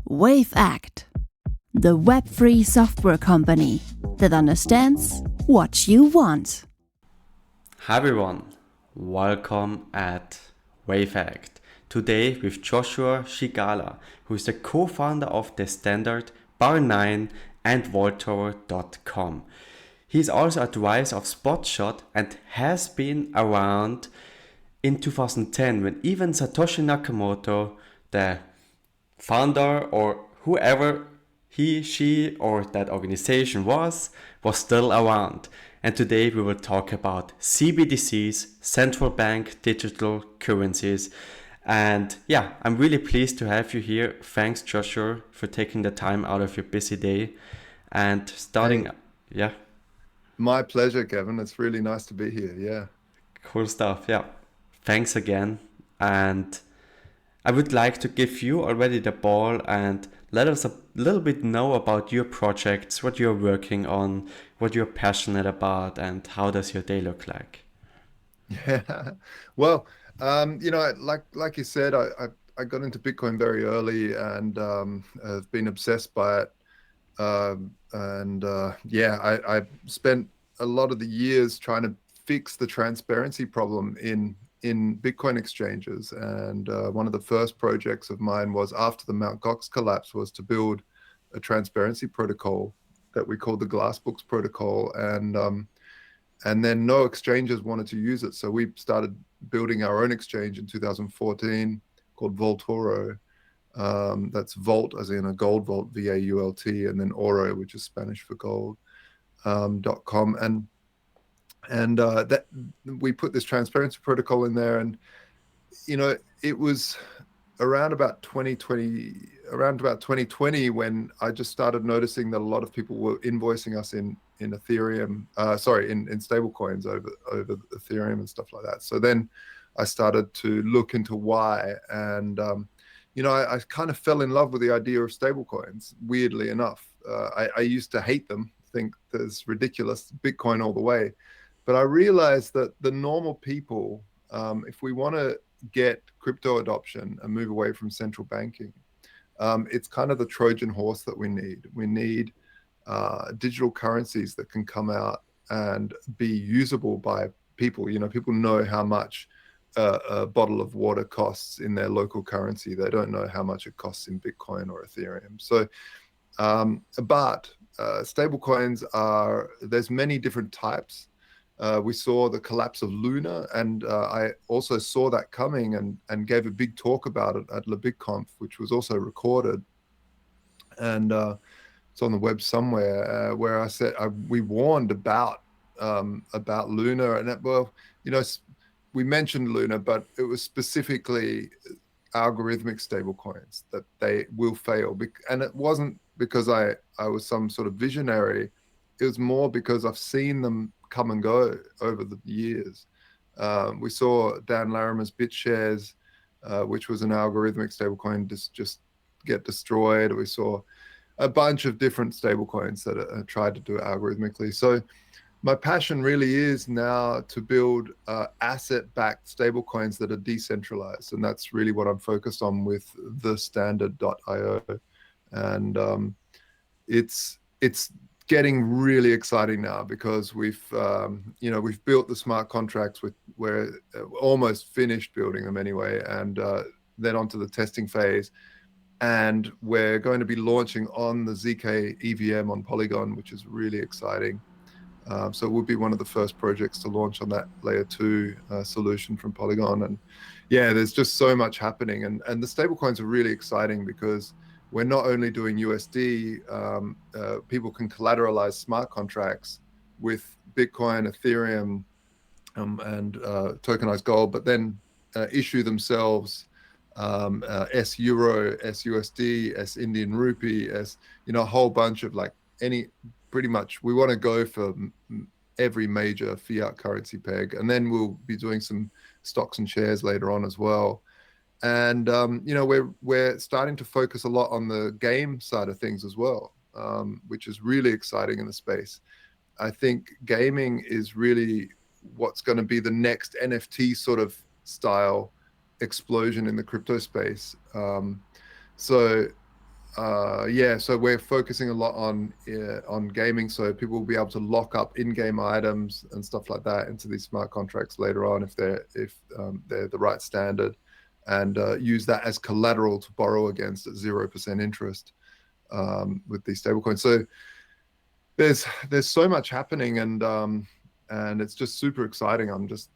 Wavect, the web-free software company that understands what you want. Hi everyone, welcome at Wavect. Today with Joshua Scigala, who is the co-founder of TheStandard, Bar9 and Vaultower.com. He is also advisor of Spotshot and has been around in 2010 when even Satoshi Nakamoto, the founder or whoever he, she or that organization was still around. And today we will talk about CBDCs, central bank digital currencies. And yeah, I'm really pleased to have you here. Thanks, Joshua, for taking the time out of your busy day and starting. Hey, Yeah, my pleasure, Kevin. It's really nice to be here. Yeah. cool stuff. Yeah, thanks again. And I would like to give you already the ball and let us a little bit know about your projects, what you're working on, what you're passionate about, and how does your day look like. Yeah. Well, like you said, I got into Bitcoin very early and have been obsessed by it. Yeah, I spent a lot of the years trying to fix the transparency problem in Bitcoin exchanges. And one of the first projects of mine was after the Mt. Gox collapse was to build a transparency protocol that we called the Glassbooks protocol. And then no exchanges wanted to use it. So we started building our own exchange in 2014 called Vaultoro. That's Vault as in a gold vault, VAULT, and then Oro, which is Spanish for gold, .com. And that we put this transparency protocol in there, and it was around about 2020 when I just started noticing that a lot of people were invoicing us in Ethereum, in stable coins over Ethereum and stuff like that. So then I started to look into why, and I kind of fell in love with the idea of stable coins, weirdly enough. I used to hate them, think that it's ridiculous, Bitcoin all the way. But I realized that the normal people, if we want to get crypto adoption and move away from central banking, it's kind of the Trojan horse that we need. We need digital currencies that can come out and be usable by people. People know how much a bottle of water costs in their local currency. They don't know how much it costs in Bitcoin or Ethereum. So, but stable coins there's many different types. We saw the collapse of Luna, and I also saw that coming and gave a big talk about it at LeBitConf, which was also recorded. And it's on the web somewhere where I said we warned about Luna, and we mentioned Luna, but it was specifically algorithmic stablecoins that they will fail. And it wasn't because I was some sort of visionary. It was more because I've seen them come and go over the years. We saw Dan Larimer's BitShares, which was an algorithmic stablecoin, just get destroyed. We saw a bunch of different stablecoins that are tried to do it algorithmically. So my passion really is now to build asset-backed stablecoins that are decentralized, and that's really what I'm focused on with TheStandard.io. And it's getting really exciting now because we've built the smart contracts. We're almost finished building them anyway, and then onto the testing phase. And we're going to be launching on the ZK EVM on Polygon, which is really exciting. So we'll be one of the first projects to launch on that layer 2 solution from Polygon. And yeah, there's just so much happening. And the stablecoins are really exciting because we're not only doing USD, people can collateralize smart contracts with Bitcoin, Ethereum, and tokenized gold, but then issue themselves S Euro, S USD, S Indian Rupee, a whole bunch of pretty much we want to go for every major fiat currency peg. And then we'll be doing some stocks and shares later on as well. And we're starting to focus a lot on the game side of things as well, which is really exciting in the space. I think gaming is really what's going to be the next NFT sort of style explosion in the crypto space. So Yeah, so we're focusing a lot on gaming, so people will be able to lock up in-game items and stuff like that into these smart contracts later on if they're the right standard, and use that as collateral to borrow against at 0% interest with these stablecoins. So there's so much happening, and it's just super exciting. I'm just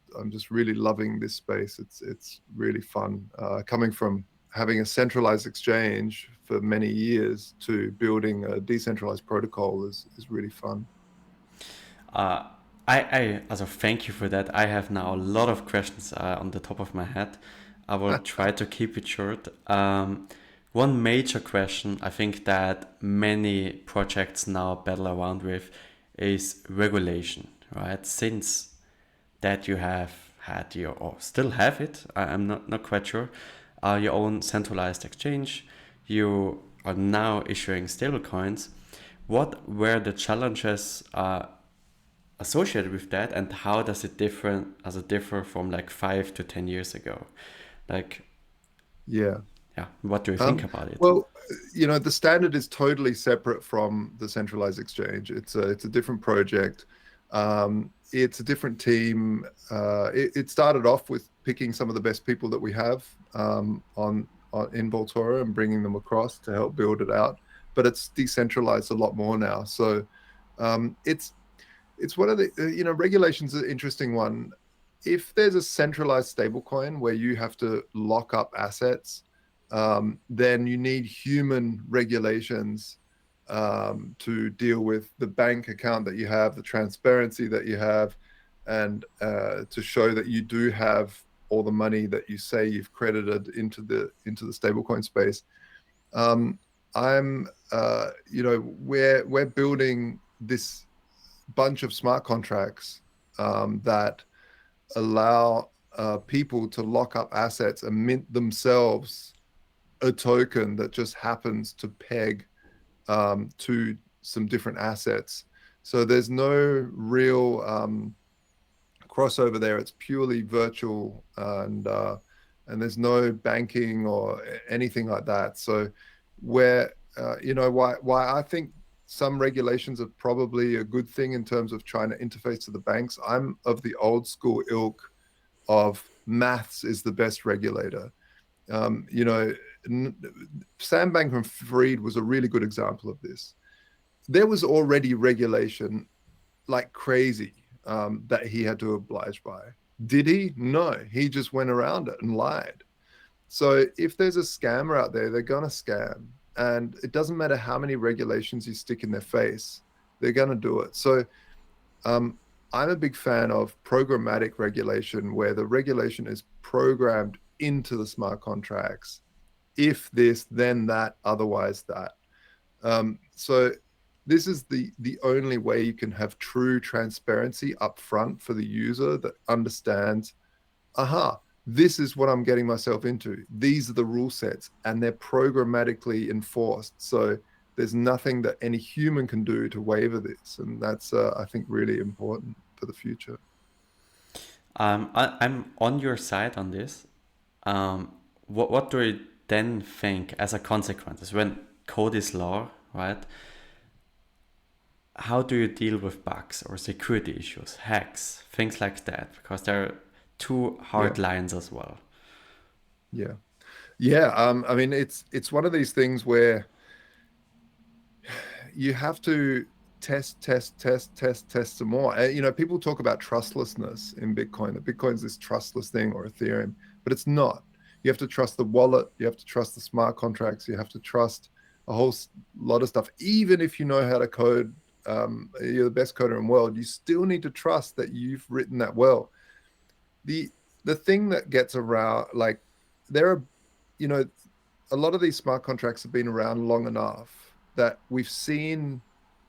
really loving this space. It's really fun. Coming from having a centralized exchange for many years to building a decentralized protocol is really fun. Uh, I also thank you for that. I have now a lot of questions on the top of my head. I will try to keep it short. One major question I think that many projects now battle around with is regulation, right? Since that you have had your, or still have it, I'm not quite sure, your own centralized exchange, you are now issuing stablecoins. What were the challenges associated with that, and how does it differ from like 5 to 10 years ago? Like, Yeah. yeah, what do you think about it? Well, the standard is totally separate from the centralized exchange. It's a different project. It's a different team. It started off with picking some of the best people that we have in Volterra and bringing them across to help build it out. But it's decentralized a lot more now. So it's one of the regulations is an interesting one. If there's a centralized stablecoin where you have to lock up assets, then you need human regulations to deal with the bank account that you have, the transparency that you have, and to show that you do have all the money that you say you've credited into the stablecoin space. We're building this bunch of smart contracts that allow people to lock up assets and mint themselves a token that just happens to peg to some different assets. So there's no real crossover there. It's purely virtual, and there's no banking or anything like that. So why I think some regulations are probably a good thing in terms of trying to interface to the banks. I'm of the old school ilk of maths is the best regulator. Sam Bankman-Fried was a really good example of this. There was already regulation like crazy that he had to oblige by. Did he? No, he just went around it and lied. So if there's a scammer out there, they're going to scam. And it doesn't matter how many regulations you stick in their face, they're going to do it. So I'm a big fan of programmatic regulation, where the regulation is programmed into the smart contracts. If this, then that, otherwise that. So this is the only way you can have true transparency up front for the user that understands, this is what I'm getting myself into. These are the rule sets, and they're programmatically enforced. So there's nothing that any human can do to waiver this. And that's, I think, really important for the future. I'm on your side on this. What do you then think as a consequence when code is law, right? How do you deal with bugs or security issues, hacks, things like that? Because there are two hard lines as well. Yeah. I mean, it's one of these things where you have to test some more. People talk about trustlessness in Bitcoin, that Bitcoin's this trustless thing, or Ethereum, but it's not. You have to trust the wallet, you have to trust the smart contracts, you have to trust a whole lot of stuff. Even if you know how to code, you're the best coder in the world, you still need to trust that you've written that well. The thing that gets around, like, there are, a lot of these smart contracts have been around long enough that we've seen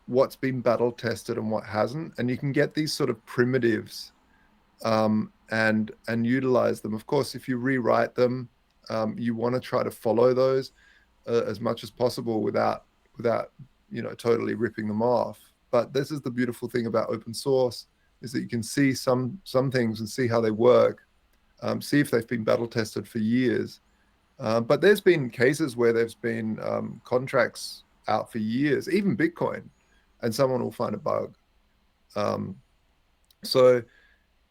what's been battle tested and what hasn't, and you can get these sort of primitives and utilize them. Of course, if you rewrite them, you want to try to follow those as much as possible without totally ripping them off. But this is the beautiful thing about open source, is that you can see some things and see how they work, see if they've been battle tested for years, But there's been cases where there's been contracts out for years, even Bitcoin, and someone will find a bug. Um, so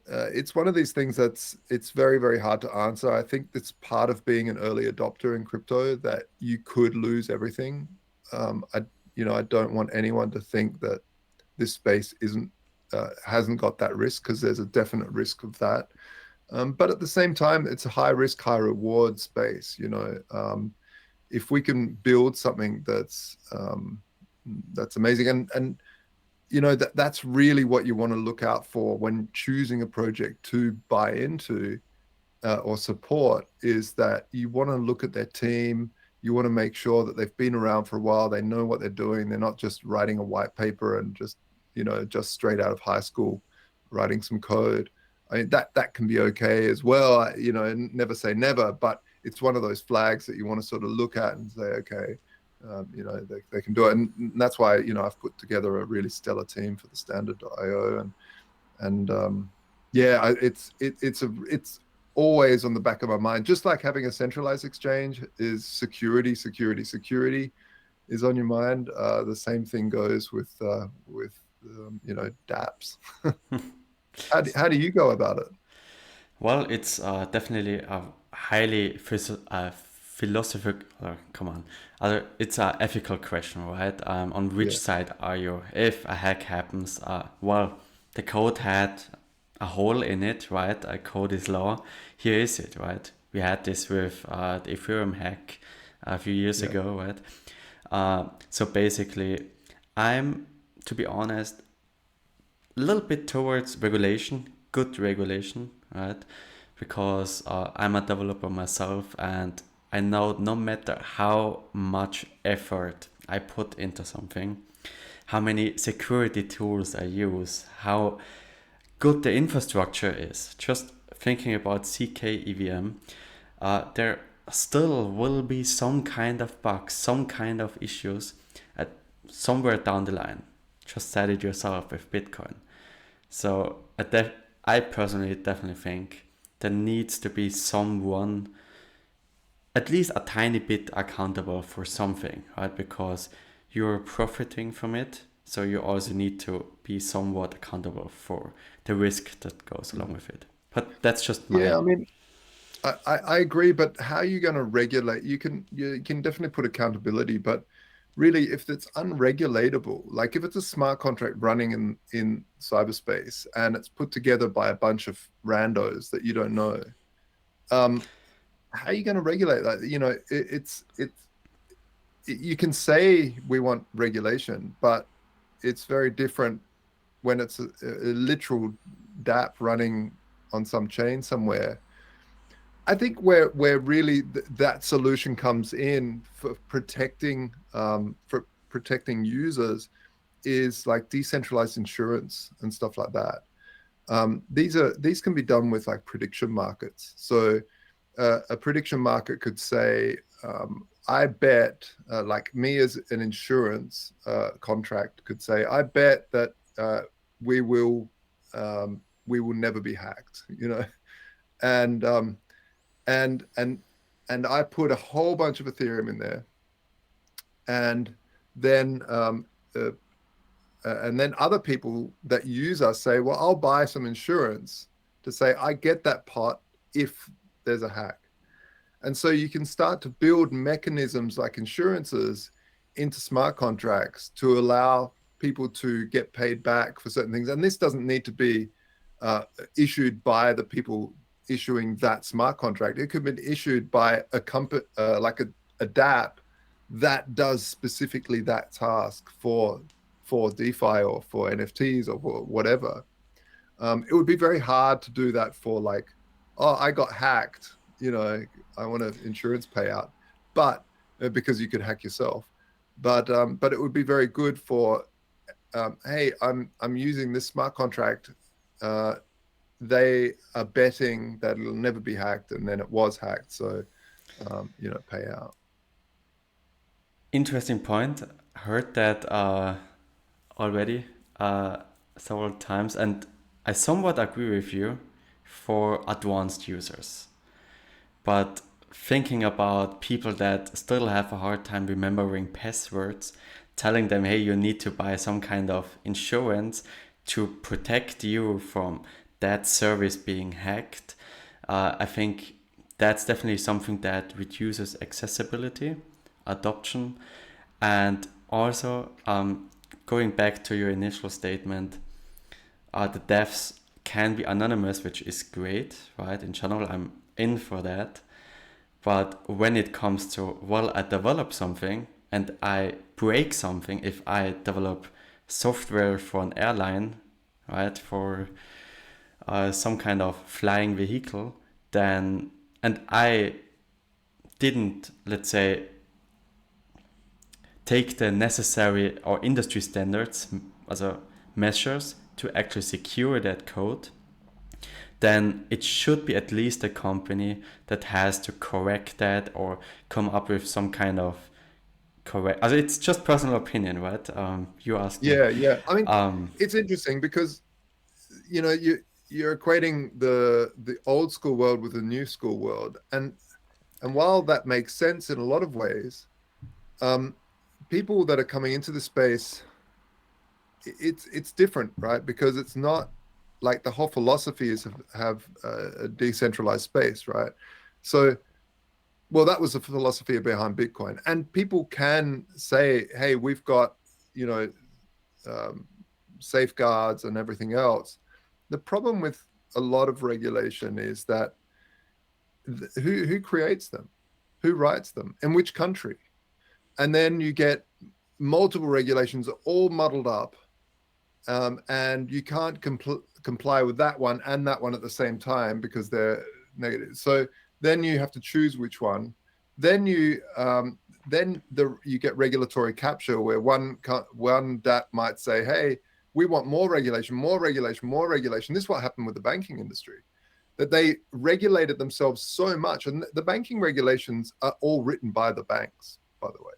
it's one of these things it's very, very hard to answer. I think that's part of being an early adopter in crypto, that you could lose everything. I don't want anyone to think that this space hasn't got that risk, because there's a definite risk of that. But at the same time, it's a high risk, high reward space. If we can build something that's amazing, and that's really what you want to look out for when choosing a project to buy into or support, is that you want to look at their team. You want to make sure that they've been around for a while, they know what they're doing, they're not just writing a white paper and just straight out of high school writing some code. I mean, that can be okay as well, never say never, but it's one of those flags that you want to sort of look at and say, okay, they can do it. And that's why, I've put together a really stellar team for TheStandard.io, and yeah, it's always on the back of my mind. Just like having a centralized exchange is security is on your mind. The same thing goes with dApps. How do you go about it? Well, it's definitely a highly philosophical, come on, it's an ethical question, right? On which Yeah. side are you? If a hack happens, well, the code had a hole in it, right? A code is law. Here is it, right? We had this with the Ethereum hack a few years Yeah. ago, right? So basically, I'm, to be honest, a little bit towards regulation, good regulation, right? Because I'm a developer myself, and I know no matter how much effort I put into something, how many security tools I use, how good the infrastructure is, just thinking about CK EVM, there still will be some kind of bugs, some kind of issues at somewhere down the line. Just said it yourself with Bitcoin. So I personally definitely think there needs to be someone, at least a tiny bit accountable for something, right? Because you're profiting from it, so you also need to be somewhat accountable for the risk that goes along with it. But that's just Yeah, my. I mean, I agree, but how are you going to regulate? You can definitely put accountability, but really, if it's unregulatable, like if it's a smart contract running in cyberspace and it's put together by a bunch of randos that you don't know, um, how are you going to regulate that? You can say we want regulation, but it's very different when it's a literal dApp running on some chain somewhere. I think where really that solution comes in for protecting users is like decentralized insurance and stuff like that. These can be done with like prediction markets. So a prediction market could say, I bet, like me as an insurance contract could say, I bet that we will we will never be hacked, and and and and I put a whole bunch of Ethereum in there, and then uh, and then other people that use us say, well, I'll buy some insurance to say I get that pot if there's a hack. And so you can start to build mechanisms like insurances into smart contracts to allow people to get paid back for certain things. And this doesn't need to be issued by the people issuing that smart contract. It could be issued by a company, like a dApp that does specifically that task for DeFi or for NFTs or for whatever. It would be very hard to do that for like, oh, I got hacked, I want an insurance payout, but because you could hack yourself. But it would be very good for, hey, I'm using this smart contract. They are betting that it'll never be hacked, and then it was hacked, so pay out. Interesting point. Heard that already several times, and I somewhat agree with you for advanced users. But thinking about people that still have a hard time remembering passwords, telling them, hey, you need to buy some kind of insurance to protect you from that service being hacked. I think that's definitely something that reduces accessibility, adoption, and also going back to your initial statement, the devs can be anonymous, which is great, right? In general, I'm in for that. But when it comes to, well, I develop something and I break something, if I develop software for an airline, right, for some kind of flying vehicle, then, and I didn't, let's say, take the necessary or industry standards as a measures to actually secure that code, then it should be at least a company that has to correct that or come up with some kind of correct. Also, it's just personal opinion, right? You asked me. Yeah. I mean, it's interesting because you're equating the old school world with the new school world, and while that makes sense in a lot of ways, people that are coming into the space, it's different, right? Because it's not like the whole philosophy is have a decentralized space, right? So, well, that was the philosophy behind Bitcoin, and people can say, hey, we've got safeguards and everything else. The problem with a lot of regulation is that who creates them, who writes them, in which country, and then you get multiple regulations all muddled up, and you can't comply with that one and that one at the same time because they're negative. So then you have to choose which one. Then you get regulatory capture, where one DAP might say, hey, we want more regulation, more regulation, more regulation. This is what happened with the banking industry, that they regulated themselves so much. And the banking regulations are all written by the banks, by the way.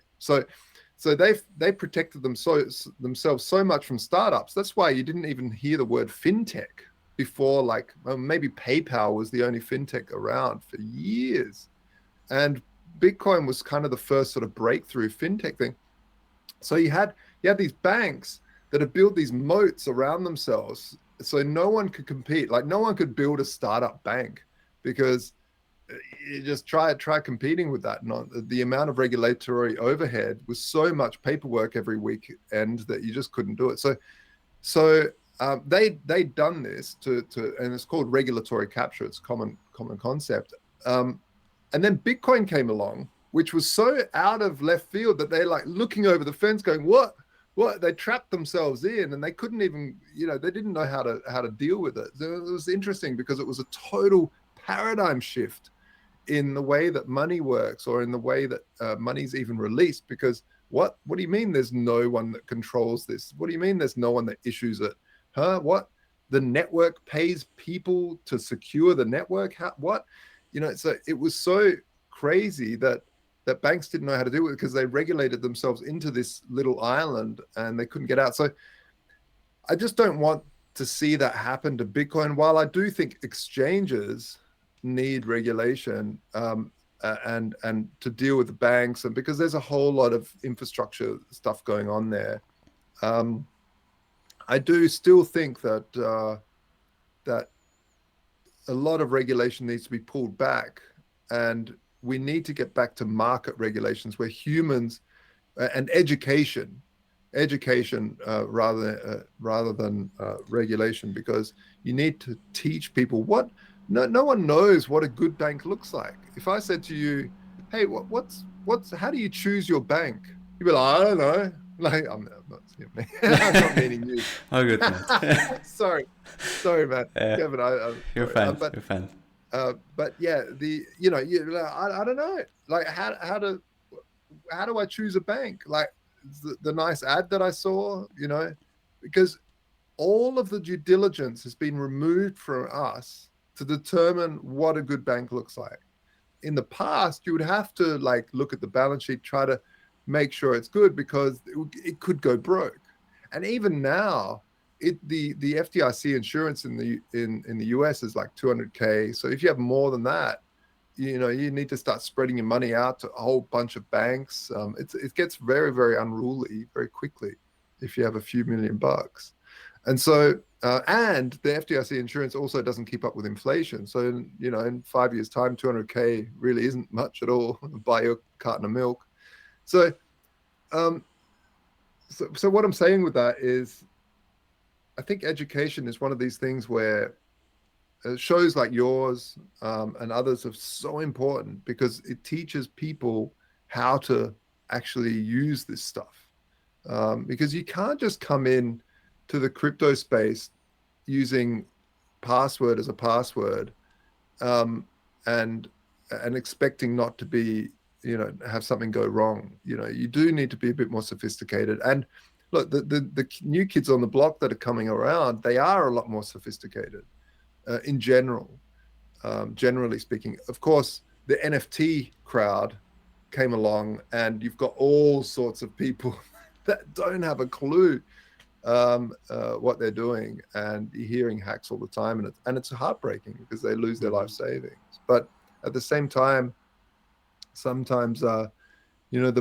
So they protected themselves so much from startups. That's why you didn't even hear the word fintech before, like maybe PayPal was the only fintech around for years. And Bitcoin was kind of the first sort of breakthrough fintech thing. So you had these banks that had built these moats around themselves, so no one could compete. Like no one could build a startup bank because you just try competing with that. The amount of regulatory overhead was so much paperwork every weekend that you just couldn't do it. So they'd done this to and it's called regulatory capture. It's a common concept. And then Bitcoin came along, which was so out of left field that they're like looking over the fence going, what? They trapped themselves in, and they couldn't even, they didn't know how to deal with it. So it was interesting because it was a total paradigm shift in the way that money works, or in the way that money's even released. Because what do you mean there's no one that controls this? What do you mean there's no one that issues it? Huh? What? The network pays people to secure the network? How, what? So it was so crazy that banks didn't know how to do it because they regulated themselves into this little island and they couldn't get out. So I just don't want to see that happen to Bitcoin. While I do think exchanges need regulation and to deal with the banks, and because there's a whole lot of infrastructure stuff going on there, I do still think that that a lot of regulation needs to be pulled back, and we need to get back to market regulations where humans and education rather than regulation, because you need to teach people what no one knows what a good bank looks like. If I said to you, hey, how do you choose your bank? You'd be like, I don't know. Like, I'm not meaning you. Oh, good, man. sorry, man. Kevin, You're fine. You're fine. But yeah, I don't know. Like, how do I choose a bank? Like the nice ad that I saw, because all of the due diligence has been removed from us to determine what a good bank looks like. In the past, you would have to like look at the balance sheet, try to make sure it's good, because it could go broke. And even now, the FDIC insurance in the US is like $200K. So if you have more than that, you need to start spreading your money out to a whole bunch of banks. It gets very, very unruly very quickly if you have a few $1,000,000. And so, and the FDIC insurance also doesn't keep up with inflation. So, in 5 years' time, 200K really isn't much at all. Buy your carton of milk. So, so what I'm saying with that is, I think education is one of these things where shows like yours and others are so important because it teaches people how to actually use this stuff. Because you can't just come in to the crypto space using password as a password and expecting not to be, have something go wrong. You do need to be a bit more sophisticated. And look, the new kids on the block that are coming around, they are a lot more sophisticated in general, generally speaking. Of course, the NFT crowd came along and you've got all sorts of people that don't have a clue what they're doing, and you're hearing hacks all the time, and it's heartbreaking because they lose their life savings. But at the same time, sometimes the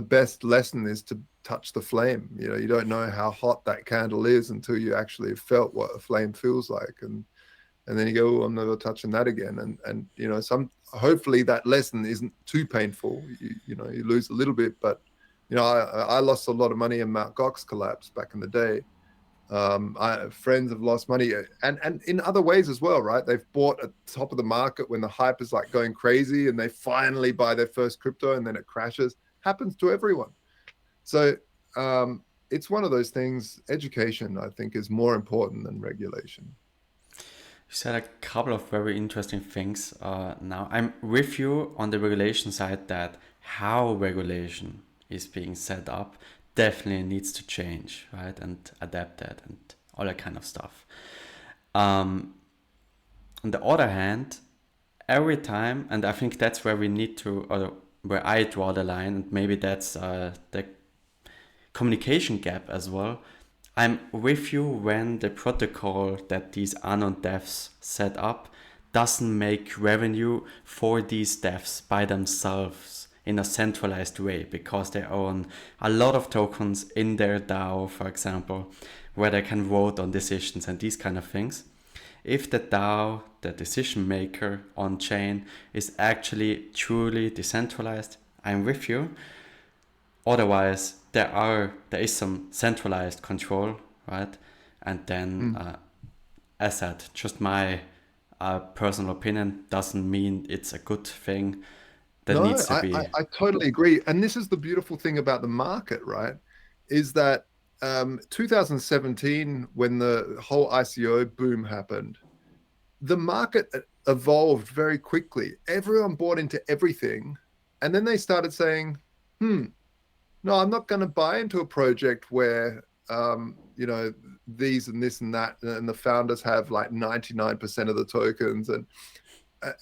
best lesson is to touch the flame. You don't know how hot that candle is until you actually have felt what a flame feels like, and then you go, oh, I'm never touching that again. And hopefully that lesson isn't too painful. You lose a little bit, but I lost a lot of money in Mt. Gox collapse back in the day. Friends have lost money, and in other ways as well, right? They've bought at the top of the market when the hype is like going crazy, and they finally buy their first crypto, and then it crashes. Happens to everyone. So it's one of those things. Education, I think, is more important than regulation. You said a couple of very interesting things. Now I'm with you on the regulation side that how regulation is being set up definitely needs to change, right? And adapted and all that kind of stuff. On the other hand, every time, and I think that's where we need to, or where I draw the line, and maybe that's the communication gap as well. I'm with you when the protocol that these unknown devs set up doesn't make revenue for these devs by themselves in a centralized way, because they own a lot of tokens in their DAO, for example, where they can vote on decisions and these kind of things. If the DAO, the decision maker on chain, is actually truly decentralized, I'm with you. Otherwise, there is some centralized control, right? And then, as said, just my personal opinion doesn't mean it's a good thing. That needs to be. I totally agree. And this is the beautiful thing about the market, right? Is that 2017, when the whole ICO boom happened, the market evolved very quickly. Everyone bought into everything. And then they started saying, no, I'm not going to buy into a project where, these and this and that, and the founders have like 99% of the tokens.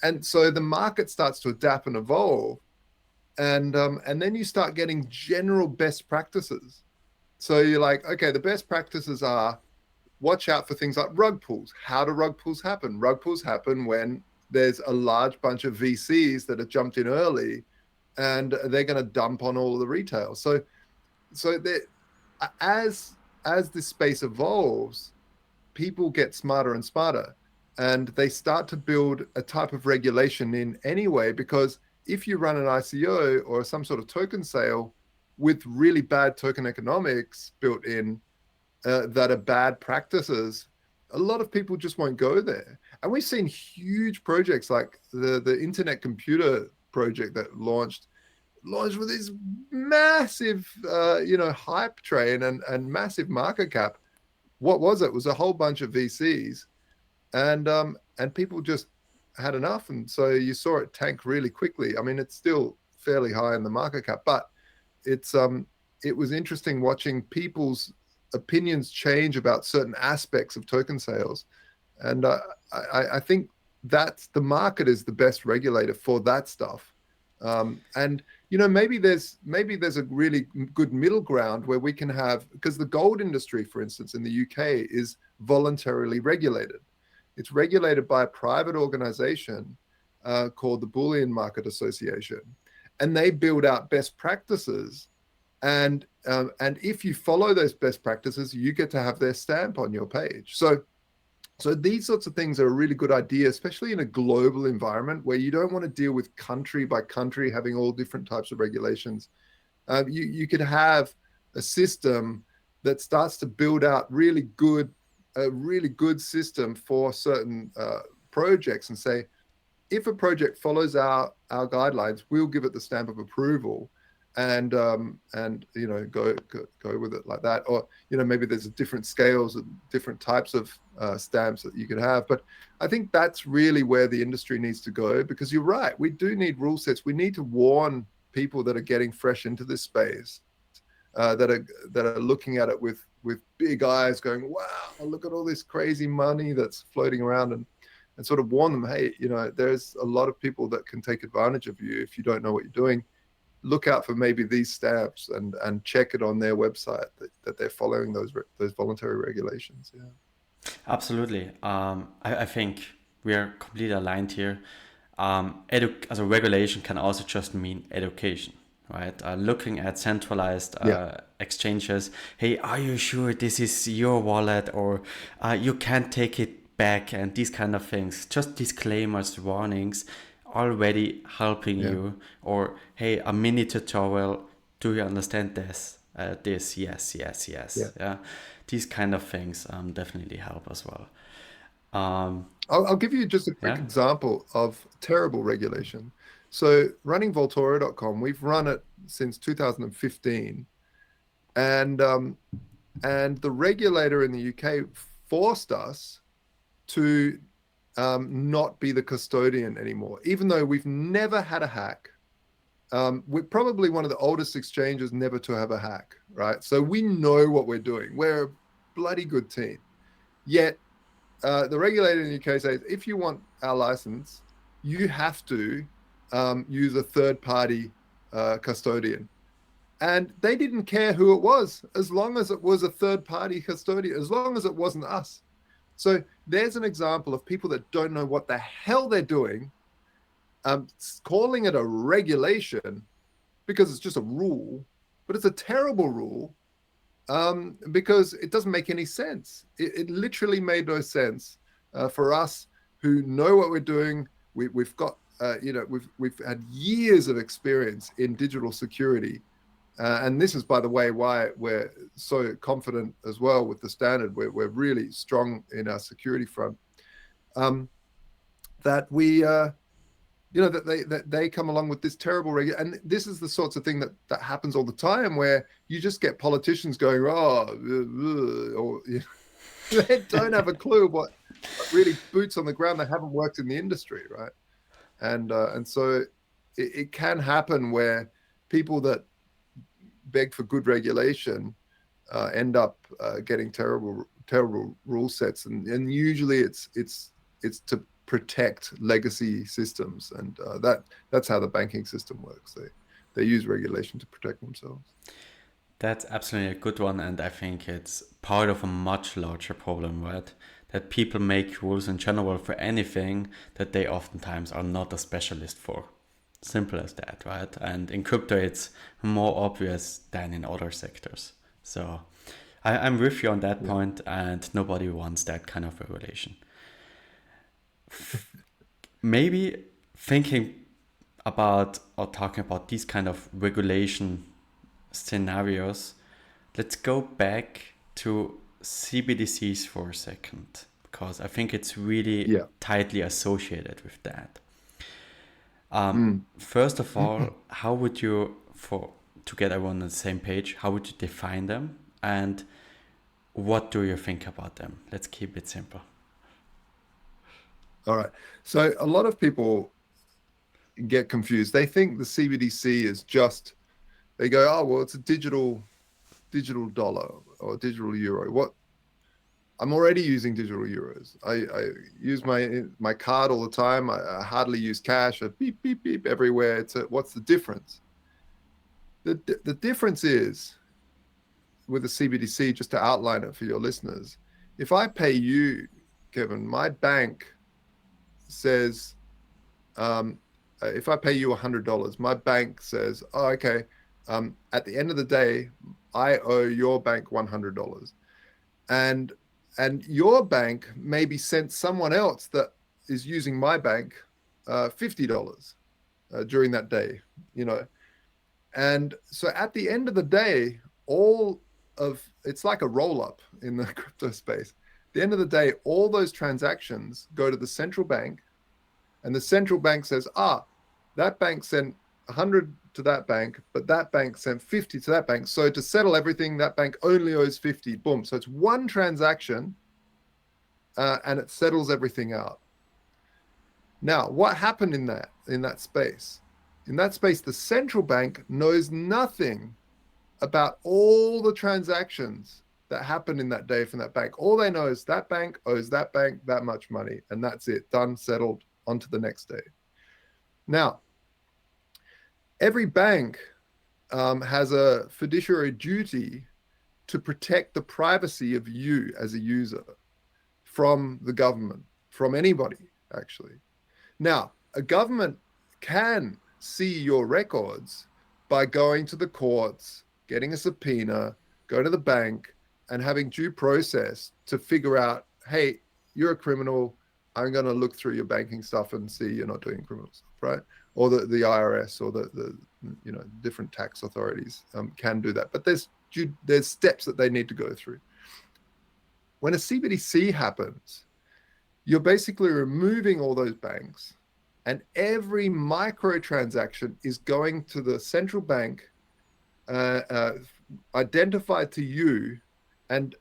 And so the market starts to adapt and evolve, and then you start getting general best practices. So you're like, okay, the best practices are watch out for things like rug pulls. How do rug pulls happen? Rug pulls happen when there's a large bunch of VCs that have jumped in early, and they're going to dump on all of the retail. So as this space evolves, people get smarter and smarter. And they start to build a type of regulation in anyway, because if you run an ICO or some sort of token sale with really bad token economics built in that are bad practices, a lot of people just won't go there. And we've seen huge projects like the Internet Computer project that launched with this massive, hype train and massive market cap. What was it? It was a whole bunch of VCs. And people just had enough, and so you saw it tank really quickly. I mean, it's still fairly high in the market cap, but it was interesting watching people's opinions change about certain aspects of token sales, and I think that the market is the best regulator for that stuff. And maybe there's a really good middle ground where we can have, because the gold industry, for instance, in the UK is voluntarily regulated. It's regulated by a private organization, called the Bullion Market Association, and they build out best practices. And if you follow those best practices, you get to have their stamp on your page. So these sorts of things are a really good idea, especially in a global environment where you don't want to deal with country by country having all different types of regulations. You could have a system that starts to build out a really good system for certain projects, and say, if a project follows our guidelines, we'll give it the stamp of approval, and go with it like that. Or maybe there's different scales and different types of stamps that you could have. But I think that's really where the industry needs to go, because you're right, we do need rule sets. We need to warn people that are getting fresh into this space, that are looking at it with big eyes, going, wow, look at all this crazy money that's floating around, and sort of warn them, hey, there's a lot of people that can take advantage of you if you don't know what you're doing. Look out for maybe these stamps, and check it on their website that they're following those voluntary regulations. Yeah, absolutely. I think we are completely aligned here. As a regulation can also just mean education, right? Looking at centralized exchanges. Hey, are you sure this is your wallet, or you can't take it back, and these kind of things? Just disclaimers, warnings, already helping you. Or hey, a mini tutorial. Do you understand this? Yes. Yeah. These kind of things definitely help as well. I'll give you just a quick example of terrible regulation. So running Voltoro.com, we've run it since 2015, and the regulator in the UK forced us to not be the custodian anymore, even though we've never had a hack. We're probably one of the oldest exchanges never to have a hack, right? So we know what we're doing. We're a bloody good team. Yet the regulator in the UK says, if you want our license, you have to use a third-party custodian. And they didn't care who it was, as long as it was a third-party custodian, as long as it wasn't us. So there's an example of people that don't know what the hell they're doing, calling it a regulation because it's just a rule, but it's a terrible rule, because it doesn't make any sense. It literally made no sense for us who know what we're doing. We've got we've had years of experience in digital security. And this is, by the way, why we're so confident as well with TheStandard. We're really strong in our security front. That we, that they come along with this terrible and this is the sorts of thing that happens all the time, where you just get politicians going, or they don't have a clue what really boots on the ground. They haven't worked in the industry, right? And so it can happen where people that beg for good regulation end up getting terrible rule sets, and usually it's to protect legacy systems, and that's how the banking system works. They use regulation to protect themselves. That's absolutely a good one, and I think it's part of a much larger problem, right? That people make rules in general for anything that they oftentimes are not a specialist for. Simple as that, right? And in crypto, it's more obvious than in other sectors. So I'm with you on that point, and nobody wants that kind of regulation. Maybe thinking about or talking about these kind of regulation scenarios, let's go back to CBDCs for a second, because I think it's really tightly associated with that. First of all, how would you, to get everyone on the same page, how would you define them, and what do you think about them? Let's keep it simple. All right. So a lot of people get confused. They think the CBDC is just, they go, oh, well, it's a digital dollar or digital euro. I'm already using digital euros. I use my card all the time. I hardly use cash. I beep, beep, beep everywhere. What's the difference? The difference is, with the CBDC, just to outline it for your listeners, if I pay you, Kevin, my bank says, if I pay you $100, my bank says, oh, okay, at the end of the day, I owe your bank $100. And your bank maybe sent someone else that is using my bank $50 during that day, you know. And so at the end of the day, it's like a roll up in the crypto space. At the end of the day, all those transactions go to the central bank, and the central bank says, that bank sent 100 to that bank, but that bank sent 50 to that bank. So to settle everything, that bank only owes 50. Boom. So it's one transaction, and it settles everything out. Now, what happened in that space? In that space, the central bank knows nothing about all the transactions that happened in that day from that bank. All they know is that bank owes that bank that much money, and that's it. Done, settled, on to the next day. Now, every bank has a fiduciary duty to protect the privacy of you as a user from the government, from anybody, actually. Now, a government can see your records by going to the courts, getting a subpoena, go to the bank, and having due process to figure out, hey, you're a criminal. I'm going to look through your banking stuff and see you're not doing criminal stuff, right? Or the IRS or the different tax authorities can do that. But there's steps that they need to go through. When a CBDC happens, you're basically removing all those banks, and every micro transaction is going to the central bank, identified to you, and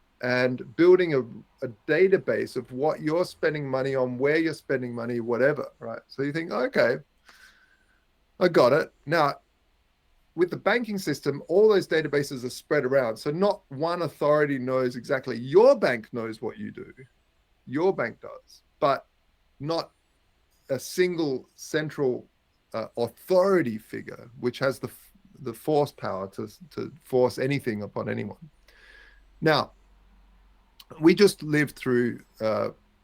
building a database of what you're spending money on, where you're spending money, whatever, right? So you think, okay, I got it. Now, with the banking system, all those databases are spread around. So not one authority knows exactly. Your bank knows what you do. Your bank does, but not a single central authority figure, which has the force power to force anything upon anyone. Now, we just lived through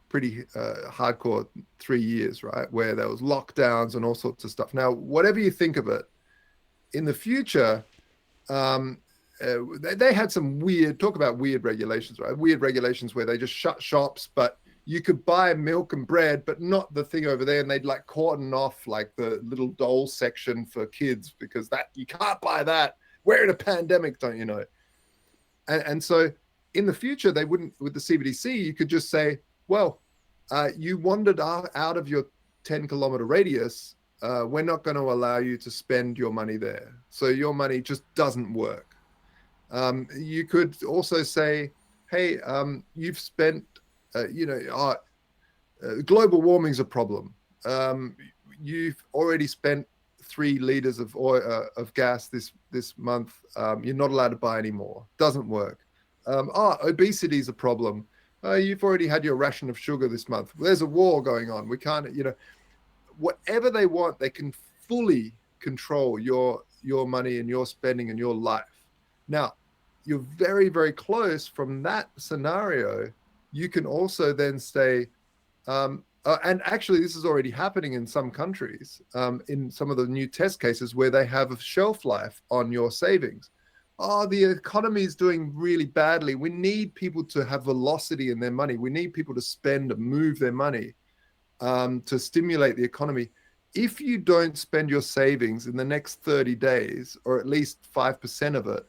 pretty hardcore 3 years, right? Where there was lockdowns and all sorts of stuff. Now, whatever you think of it, in the future, they had some talk about weird regulations, right? Weird regulations where they just shut shops, but you could buy milk and bread, but not the thing over there. And they'd like cordon off like the little doll section for kids, because that you can't buy that. We're in a pandemic, don't you know? And so in the future, they wouldn't, with the CBDC, you could just say, well, you wandered out of your 10-kilometer radius. We're not going to allow you to spend your money there. So your money just doesn't work. You could also say, hey, you've spent, global warming's a problem. You've already spent 3 liters of oil, of gas this month. You're not allowed to buy any more. Doesn't work. Obesity is a problem. You've already had your ration of sugar this month. There's a war going on. We can't, whatever they want, they can fully control your money and your spending and your life. Now, you're very, very close from that scenario. You can also then say, and actually this is already happening in some countries, in some of the new test cases where they have a shelf life on your savings. The economy is doing really badly. We need people to have velocity in their money. We need people to spend and move their money to stimulate the economy. If you don't spend your savings in the next 30 days, or at least 5% of it,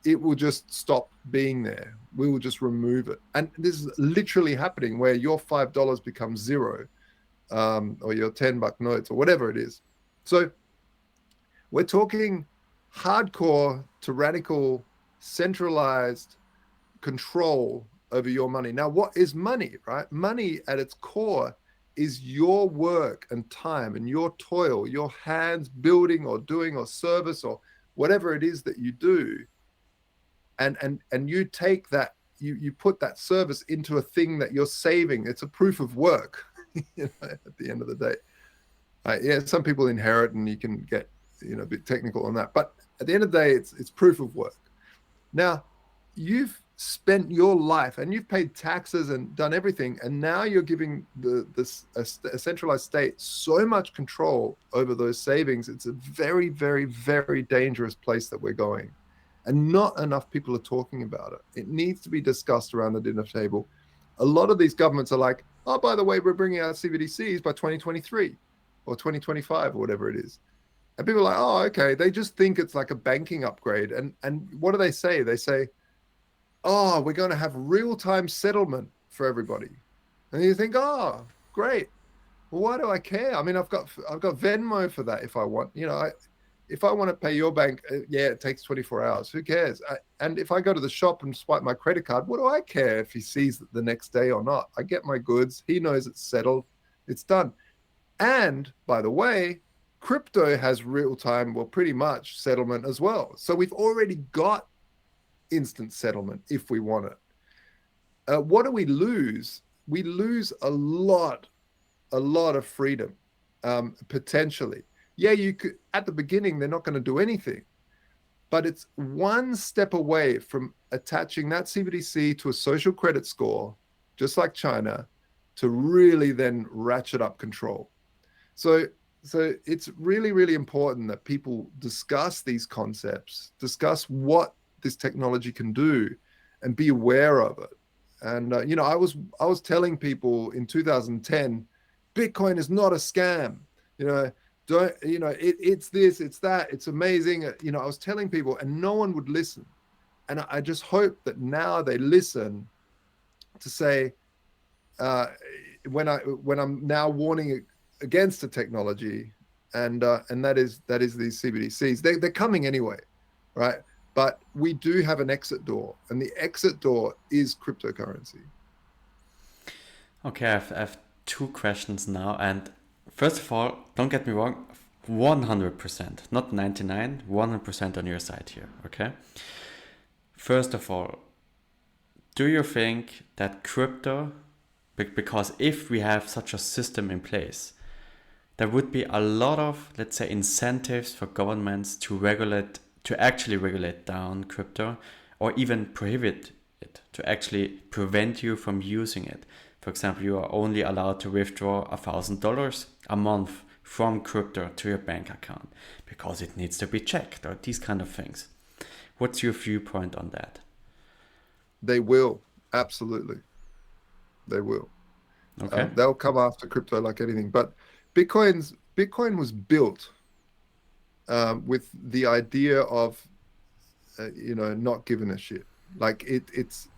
it will just stop being there. We will just remove it. And this is literally happening, where your $5 becomes zero, or your $10 notes, or whatever it is. So we're talking hardcore, tyrannical, centralized control over your money. Now, what is money, right? Money at its core is your work and time and your toil, your hands building or doing or service or whatever it is that you do. And you take that, you put that service into a thing that you're saving. It's a proof of work at the end of the day. Yeah, some people inherit, and you can get a bit technical on that. But at the end of the day, it's proof of work. Now, you've spent your life and you've paid taxes and done everything, and now you're giving a centralized state so much control over those savings. It's a very, very, very dangerous place that we're going, and not enough people are talking about it. It needs to be discussed around the dinner table. A lot of these governments are like, oh, by the way, we're bringing out CBDCs by 2023 or 2025 or whatever it is. And people are like, oh, okay. They just think it's like a banking upgrade. And what do they say? They say, oh, we're going to have real-time settlement for everybody. And you think, oh, great. Well, why do I care? I mean, I've got Venmo for that if I want. If I want to pay your bank, yeah, it takes 24 hours. Who cares? And if I go to the shop and swipe my credit card, what do I care if he sees it the next day or not? I get my goods. He knows it's settled. It's done. And by the way, crypto has real-time, well, pretty much settlement as well. So we've already got instant settlement if we want it. What do we lose? We lose a lot of freedom, potentially. Yeah, you could, at the beginning, they're not going to do anything, but it's one step away from attaching that CBDC to a social credit score, just like China, to really then ratchet up control. So it's really, really important that people discuss these concepts, discuss what this technology can do, and be aware of it. And I was telling people in 2010, Bitcoin is not a scam. It's this, it's that, it's amazing. I was telling people, and no one would listen. And I just hope that now they listen to say, when I'm now warning against the technology, and that is these CBDCs. They're coming anyway, right? But we do have an exit door, and the exit door is cryptocurrency. Okay, I have two questions now. And first of all, don't get me wrong, 100%, not 99, 100% on your side here, okay? First of all, do you think that crypto, because if we have such a system in place, there would be a lot of, let's say, incentives for governments to actually regulate down crypto, or even prohibit it, to actually prevent you from using it. For example, you are only allowed to withdraw $1,000 a month from crypto to your bank account because it needs to be checked, or these kind of things. What's your viewpoint on that? They will, absolutely. They will. Okay. They'll come after crypto like anything. But Bitcoin was built with the idea of not giving a shit. Like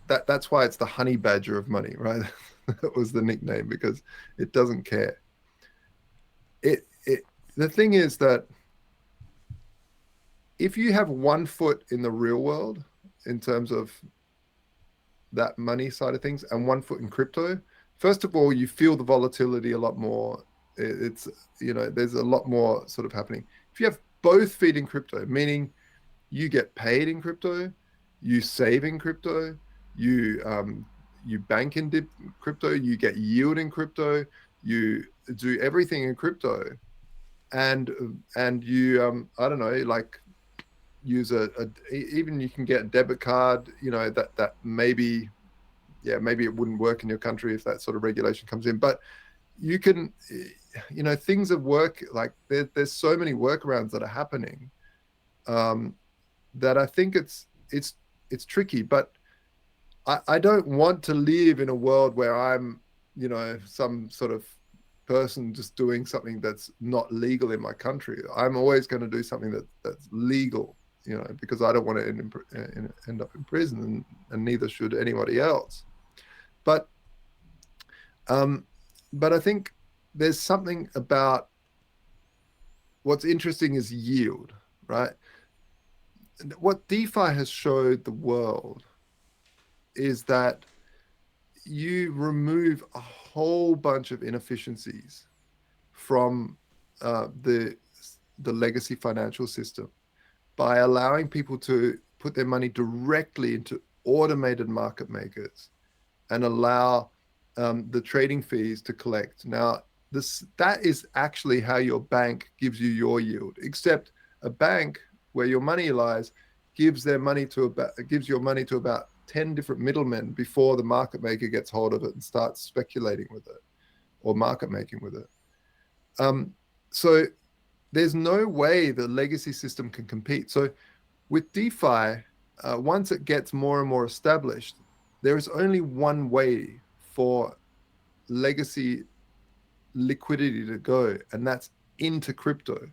that's why it's the honey badger of money, right? That was the nickname, because it doesn't care. The thing is that if you have 1 foot in the real world in terms of that money side of things, and 1 foot in crypto, first of all, you feel the volatility a lot more. It's there's a lot more sort of happening. If you have both feet in crypto, meaning you get paid in crypto, you save in crypto, you bank in crypto, you get yield in crypto, you do everything in crypto, and you I don't know, like use even you can get a debit card, that maybe it wouldn't work in your country if that sort of regulation comes in, but you can, things of work, like there's so many workarounds that are happening, that I think it's tricky. But I don't want to live in a world where I'm, some sort of person just doing something that's not legal in my country. I'm always going to do something that's legal, because I don't want to end up in prison, and neither should anybody else. But I think there's something about what's interesting is yield, right? What DeFi has showed the world is that you remove a whole bunch of inefficiencies from the legacy financial system by allowing people to put their money directly into automated market makers and allow the trading fees to collect. Now, that is actually how your bank gives you your yield, except a bank where your money lies gives your money to about 10 different middlemen before the market maker gets hold of it and starts speculating with it or market making with it. So there's no way the legacy system can compete. So with DeFi, once it gets more and more established, there is only one way for legacy liquidity to go, and that's into crypto.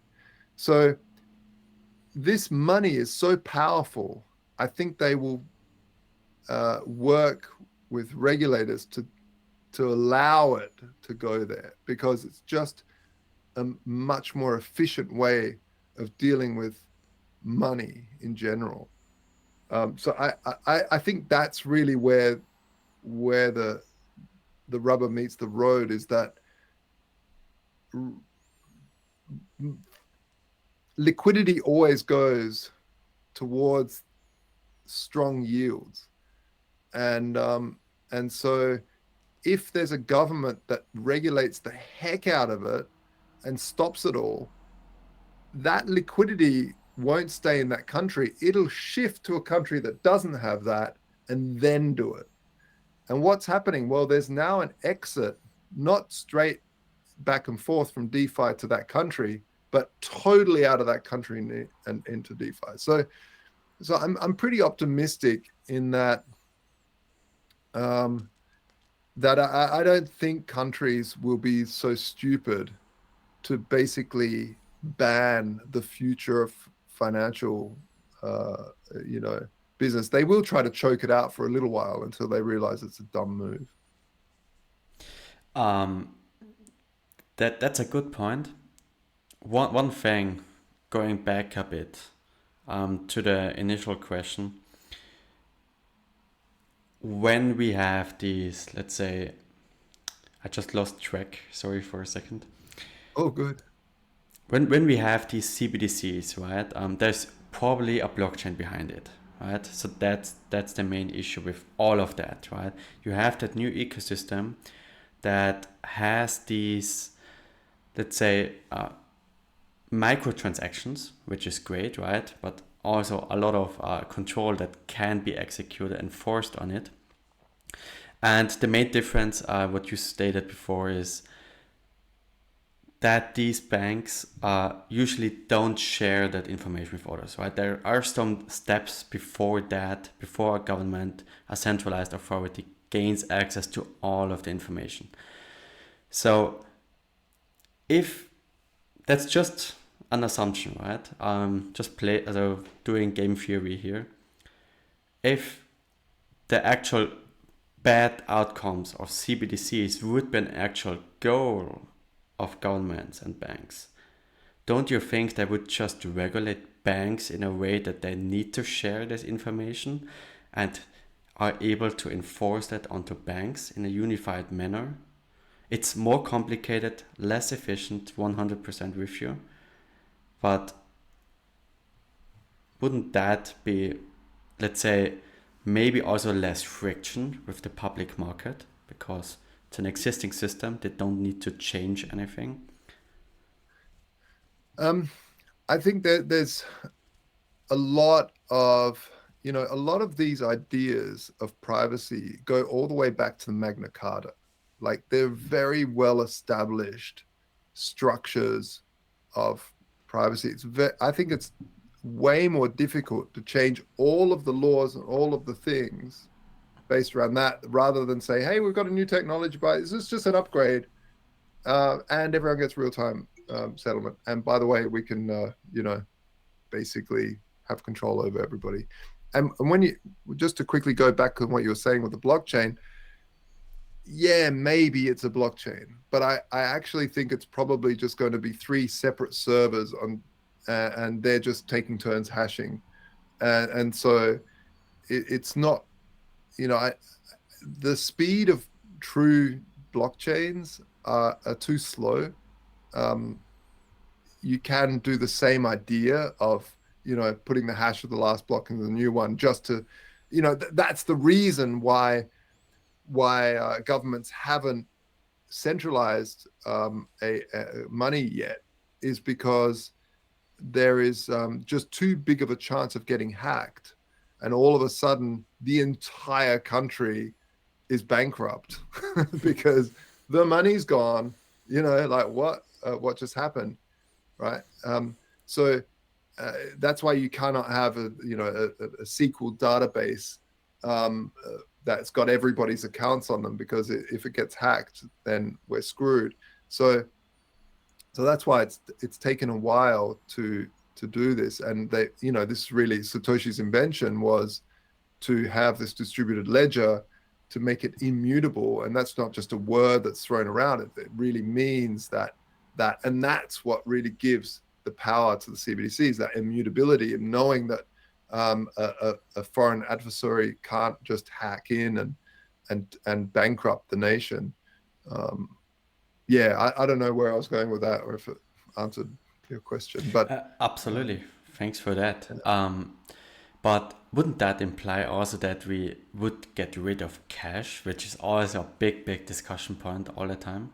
So this money is so powerful. I think they will work with regulators to allow it to go there, because it's just a much more efficient way of dealing with money in general. So I think that's really where the rubber meets the road, is that liquidity always goes towards strong yields, and so if there's a government that regulates the heck out of it and stops it all, that liquidity won't stay in that country. It'll shift to a country that doesn't have that and then do it. And what's happening? Well, there's now an exit, not straight back and forth from DeFi to that country, but totally out of that country and into DeFi. So I'm pretty optimistic in that. That I don't think countries will be so stupid to basically ban the future of financial, business. They will try to choke it out for a little while until they realize it's a dumb move. That's a good point. One thing, going back a bit to the initial question. When we have these, let's say, I just lost track, sorry for a second. Oh, good. When we have these CBDCs, right, there's probably a blockchain behind it, right? So that's the main issue with all of that, right? You have that new ecosystem that has these, let's say, microtransactions, which is great, right? But also a lot of control that can be executed and forced on it. And the main difference, what you stated before, is that these banks usually don't share that information with others, right? There are some steps before that, before a government, a centralized authority gains access to all of the information. So if that's just an assumption, right? Just doing game theory here. If the actual bad outcomes of CBDCs would be an actual goal of governments and banks, don't you think they would just regulate banks in a way that they need to share this information and are able to enforce that onto banks in a unified manner? It's more complicated, less efficient, 100% with you. But wouldn't that be, let's say, maybe also less friction with the public market, because it's an existing system, they don't need to change anything? I think that there's a lot of these ideas of privacy go all the way back to the Magna Carta. Like, they're very well established structures of privacy. I think it's way more difficult to change all of the laws and all of the things based around that, rather than say, hey, we've got a new technology, but this is just an upgrade, and everyone gets real-time settlement. And by the way, we can basically have control over everybody. And when you, just to quickly go back to what you were saying with the blockchain, yeah, maybe it's a blockchain, but I actually think it's probably just going to be 3 separate servers on, and they're just taking turns hashing, and so it's not, the speed of true blockchains are too slow. You can do the same idea of putting the hash of the last block into the new one, just to, that's the reason why governments haven't centralized money yet, is because there is just too big of a chance of getting hacked, and all of a sudden the entire country is bankrupt because the money's gone. Like what just happened, right? So that's why you cannot have a SQL database that's got everybody's accounts on them, because if it gets hacked, then we're screwed. So that's why it's taken a while to do this. And this really Satoshi's invention was to have this distributed ledger to make it immutable. And that's not just a word that's thrown around. It really means that, and that's what really gives the power to the CBDCs, that immutability, of knowing that a foreign adversary can't just hack in and bankrupt the nation. I don't know where I was going with that, or if it answered your question, but absolutely. Thanks for that. But wouldn't that imply also that we would get rid of cash, which is always a big discussion point all the time?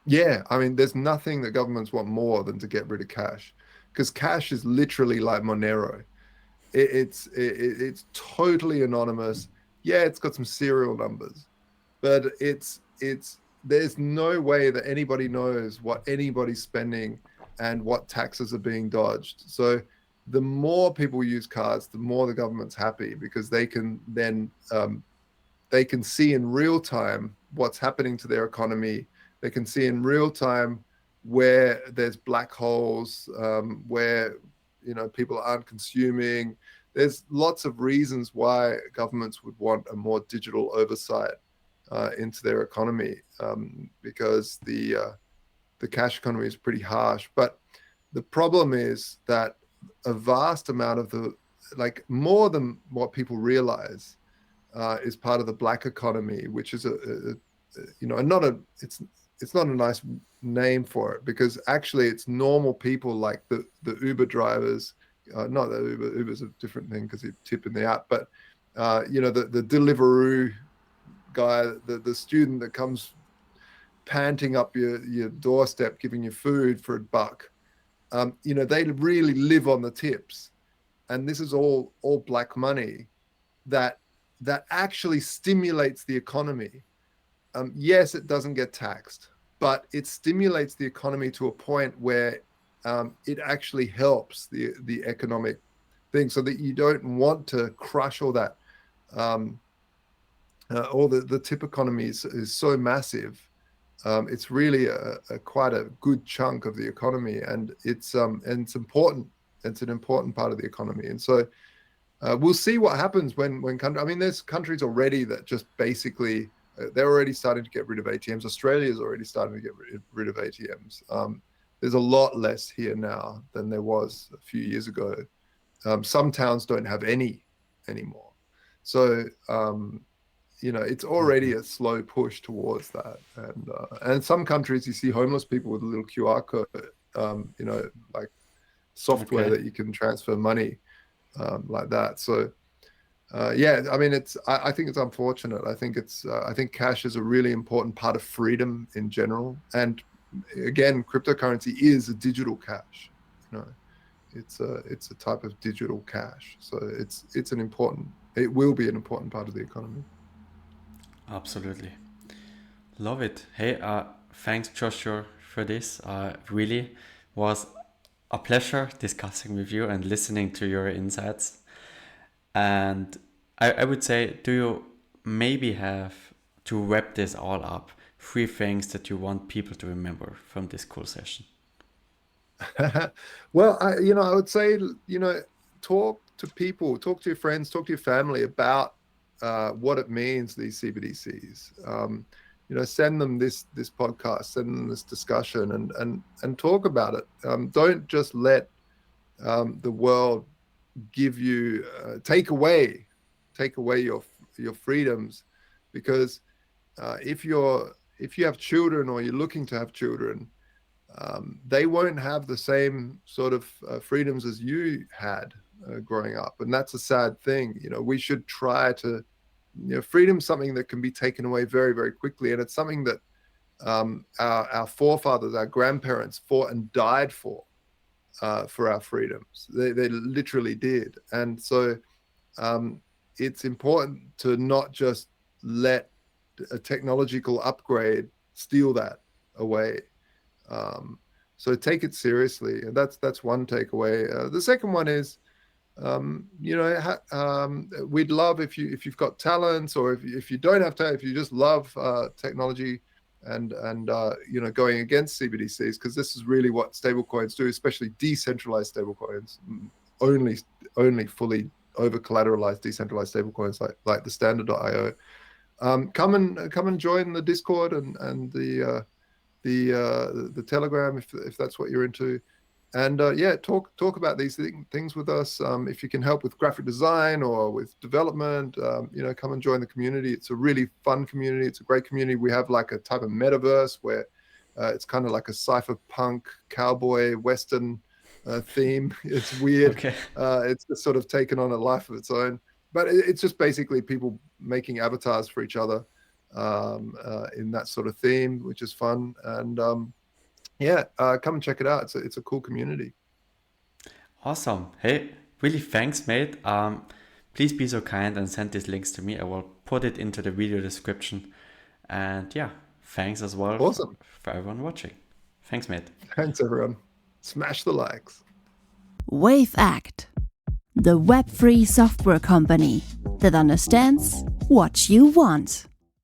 Yeah, I mean, there's nothing that governments want more than to get rid of cash, because cash is literally like Monero. It's totally anonymous. Yeah, it's got some serial numbers, but there's no way that anybody knows what anybody's spending and what taxes are being dodged. So the more people use cards, the more the government's happy, because they can then they can see in real time what's happening to their economy. They can see in real time where there's black holes, where people aren't consuming. There's lots of reasons why governments would want a more digital oversight into their economy, because the cash economy is pretty harsh. But the problem is that a vast amount of more than what people realize, is part of the black economy, which is it's not a nice name for it, because actually it's normal people like the Uber drivers. Not that Uber's a different thing because you tip in the app, but the Deliveroo guy, the student that comes panting up your doorstep giving you food for $1. They really live on the tips, and this is all black money that actually stimulates the economy. Yes, it doesn't get taxed, but it stimulates the economy to a point where it actually helps the economic thing, so that you don't want to crush all that. All the tip economy is so massive. It's really quite a good chunk of the economy, and it's important. It's an important part of the economy. And so we'll see what happens when I mean, there's countries already that just basically they're already starting to get rid of ATMs. Australia's already starting to get rid of ATMs. There's a lot less here now than there was a few years ago. Some towns don't have any anymore. So it's already a slow push towards that. And some countries you see homeless people with a little QR code, like software that you can transfer money like that. So I mean, I think it's unfortunate. I think cash is a really important part of freedom in general. And again, cryptocurrency is a digital cash. It's a type of digital cash. So it will be an important part of the economy. Absolutely. Love it. Hey, thanks Joshua for this. Really was a pleasure discussing with you and listening to your insights. And I would say, do you maybe have, to wrap this all up, 3 things that you want people to remember from this cool session? Well, I would say, talk to people, talk to your friends, talk to your family about what it means, these CBDCs. Send them this podcast, send them this discussion, and talk about it. Don't just let the world give you take away your freedoms, because if you have children, or you're looking to have children, they won't have the same sort of freedoms as you had growing up, and that's a sad thing. We should try to, freedom's something that can be taken away very, very quickly, and it's something that our forefathers, our grandparents fought and died for our freedoms. They literally did. And so it's important to not just let a technological upgrade steal that away. So take it seriously, and that's one takeaway. The second one is, we'd love if you've got talents, or if you don't have talent, if you just love technology and going against CBDCs, because this is really what stablecoins do, especially decentralized stablecoins, only fully over collateralized decentralized stablecoins like TheStandard.io. Come and join the Discord and the Telegram if that's what you're into, and talk about these things with us. If you can help with graphic design or with development, come and join the community. It's a really fun community. It's a great community. We have like a type of metaverse where it's kind of like a cypherpunk cowboy western theme. It's weird. Okay. It's just sort of taken on a life of its own, but it's just basically people making avatars for each other in that sort of theme, which is fun. And come and check it out. It's a cool community. Awesome. Hey, really thanks, mate. Please be so kind and send these links to me. I will put it into the video description. And yeah, thanks as well. Awesome. For everyone watching. Thanks, mate. Thanks, everyone. Smash the likes. Wavect, the web-free software company that understands what you want.